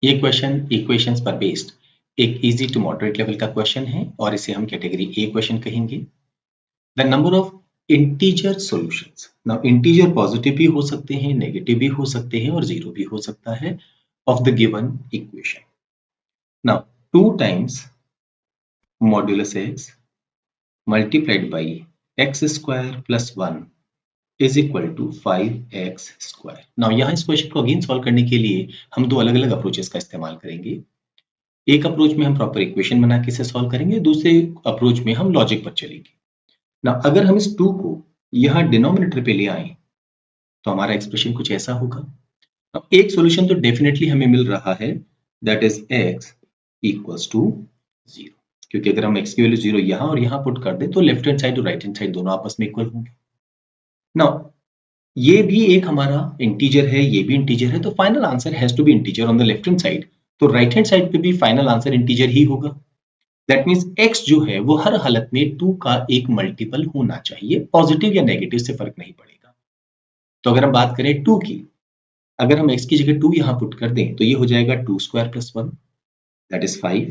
ये question equations पर based एक इजी टू मॉडरेट लेवल का क्वेश्चन है और इसे हम कैटेगरी ए क्वेश्चन कहेंगे। The number of integer solutions, now integer positive भी हो सकते हैं, नेगेटिव भी हो सकते हैं और जीरो भी हो सकता है of the given equation. Now 2 times modulus x multiplied by x square plus 1 is equal to 5x square. Now यहाँ इस क्वेश्चन को अगेन सॉल्व करने के लिए हम दो अलग अलग अप्रोचेस का इस्तेमाल करेंगे। एक अप्रोच में हम प्रॉपर इक्वेशन बना के इसे सॉल्व करेंगे, दूसरे अप्रोच में हम लॉजिक पर चलेंगे। ना अगर हम इस 2 को यहाँ डिनोमिनेटर पे ले आए तो हमारा एक्सप्रेशन कुछ ऐसा होगा। अब एक सॉल्यूशन तो डेफिनेटली हमें मिल रहा है, that is x equals to 0, क्योंकि अगर हम x की वैल्यू 0 यहाँ और यहाँ पुट कर दें तो लेफ्ट हैंड साइड और राइट हैंड साइड दोनों आपस में इक्वल होंगे। नाउ ये भी एक हमारा इंटीजर है, ये भी इंटीजर है, तो final answer has to be integer on the left hand side, तो राइट हैंड साइड पे भी फाइनल आंसर इंटीजर ही होगा। दैट मीन्स x जो है वो हर हालत में 2 का एक मल्टीपल होना चाहिए, पॉजिटिव या नेगेटिव से फर्क नहीं पड़ेगा। तो अगर हम बात करें 2 की, अगर हम x की जगह 2 यहां पुट कर दें तो ये हो जाएगा 2 स्क्वायर प्लस 1 दैट इज 5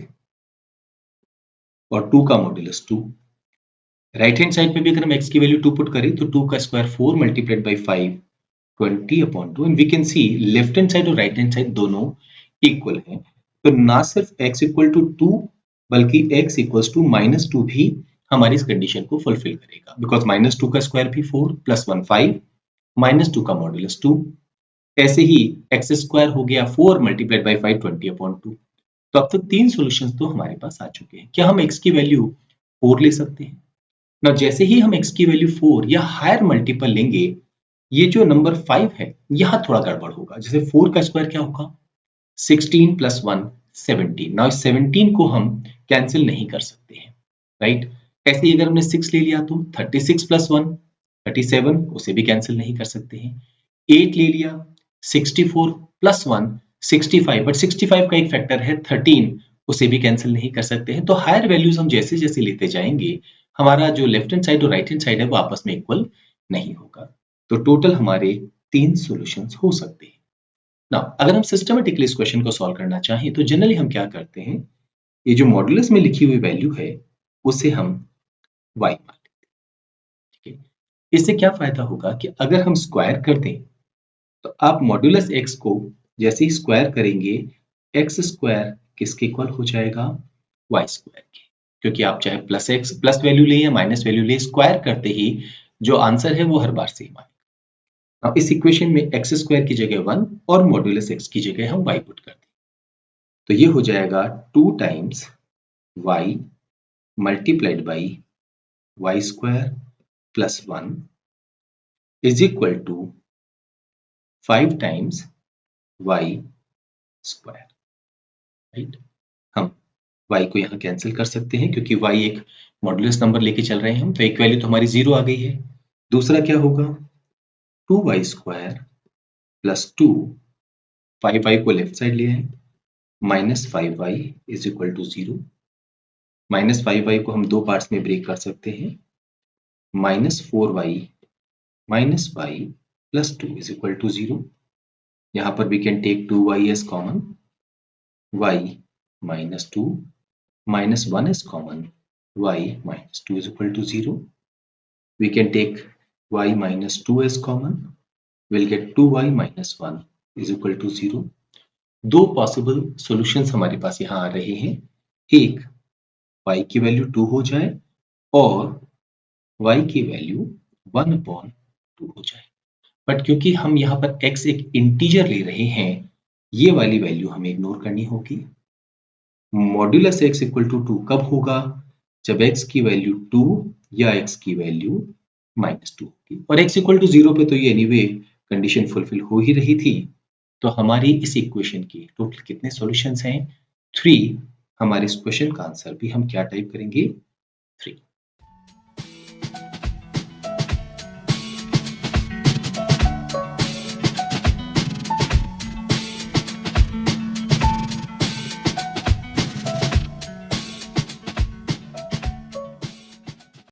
और 2 का मॉड्यूलस 2। राइट हैंड साइड पे भी अगर हम x की वैल्यू 2 पुट करें तो 2 का square 4 multiplied by 5 20/2 and we can see left hand side और राइट हैंड साइड दोनों इक्वल हैं। तो ना सिर्फ x इक्वल टू 2 बल्कि x इक्वल्स टू -2 भी हमारी इस कंडीशन को फुलफिल करेगा, बिकॉज -2 का स्क्वायर भी 4 प्लस 1 5 -2 का मॉड्यूलस 2, ऐसे ही x स्क्वायर हो गया 4 मल्टीप्लाइड बाई 5 20/2। तो अब तक 3 सॉल्यूशंस तो हमारे पास आ चुके हैं। क्या हम x की वैल्यू 4 ले सकते हैं? ना जैसे ही हम x की वैल्यू 4 या हायर मल्टीपल लेंगे, ये जो नंबर 5 है यहाँ थोड़ा गड़बड़ होगा। जैसे 4 का स्क्वायर क्या होगा? 16 प्लस 1 17। नाउ 17 को हम कैंसिल नहीं कर सकते हैं, राइट? ऐसे ही अगर हमने 6 ले लिया तो 36 प्लस 1 37, उसे भी कैंसिल नहीं कर सकते हैं। 8 ले लिया, 64 प्लस 1 65, बट 65 का एक फैक्टर है 13, उसे भी कैंसिल नहीं कर सकते हैं। तो हायर वैल्यूज हम जैसे जैसे लेते जाएंगे, हमारा जो लेफ्ट हैंड साइड और राइट हैंड साइड है वो आपस में इक्वल नहीं होगा। तो टोटल हमारे 3 सॉल्यूशंस हो सकते हैं। नाउ अगर हम सिस्टमेटिकली इस क्वेश्चन को सॉल्व करना चाहें तो जनरली हम क्या करते हैं, ये जो मॉड्यूलस में लिखी हुई वैल्यू है उसे हम y मान लेते हैं। ठीक है, इससे क्या फायदा होगा कि अगर हम स्क्वायर कर दें तो आप मॉड्यूलस x को जैसे ही स्क्वायर करेंगे, x स्क्वायर किसके इक्वल हो जाएगा? y स्क्वायर के, क्योंकि आप चाहे प्लस x प्लस वैल्यू लें या माइनस वैल्यू लें, स्क्वायर करते ही जो आंसर है वो हर बार सेम आएगा। अब इस इक्वेशन में एक्स स्क्वायर की जगह 1 और मॉड्यूलस x की जगह हम y पुट कर दें तो ये हो जाएगा 2 times y multiplied by y square plus 1 is equal to 5 times y square, right? हम y को यहाँ कैंसिल कर सकते हैं क्योंकि y एक मॉड्यूलस नंबर लेके चल रहे हैं हम, तो एक वैल्यू तो हमारी 0 आ गई है। दूसरा क्या होगा? 2y स्क्वायर प्लस 2, 5y को लेफ्ट साइड ले आए, minus 5y is equal to 0। Minus 5y को हम दो पार्ट्स में ब्रेक कर सकते हैं, minus 4y minus y plus 2 is equal to 0। यहाँ पर we can take 2y as common, y माइनस 2 minus 1 is common, y minus 2 is equal to 0. We can take y minus 2 as common, we'll get 2y minus 1 is equal to 0. दो possible solutions हमारे पास यहाँ आ रहे हैं, एक y की value 2 हो जाए और y की वैल्यू 1/2 हो जाए, बट क्योंकि हम यहाँ पर x एक इंटीजर ले रहे हैं, ये वाली वैल्यू हमें इग्नोर करनी होगी। मॉड्यूलस x इक्वल टू 2 कब होगा? जब x की वैल्यू 2 या x की वैल्यू -2 होगी, और x इक्वल टू 0 पे तो ये एनीवे कंडीशन फुलफिल हो ही रही थी। तो हमारी इस इक्वेशन की टोटल कितने सॉल्यूशंस हैं? 3। हमारे इस क्वेश्चन का आंसर भी हम क्या टाइप करेंगे?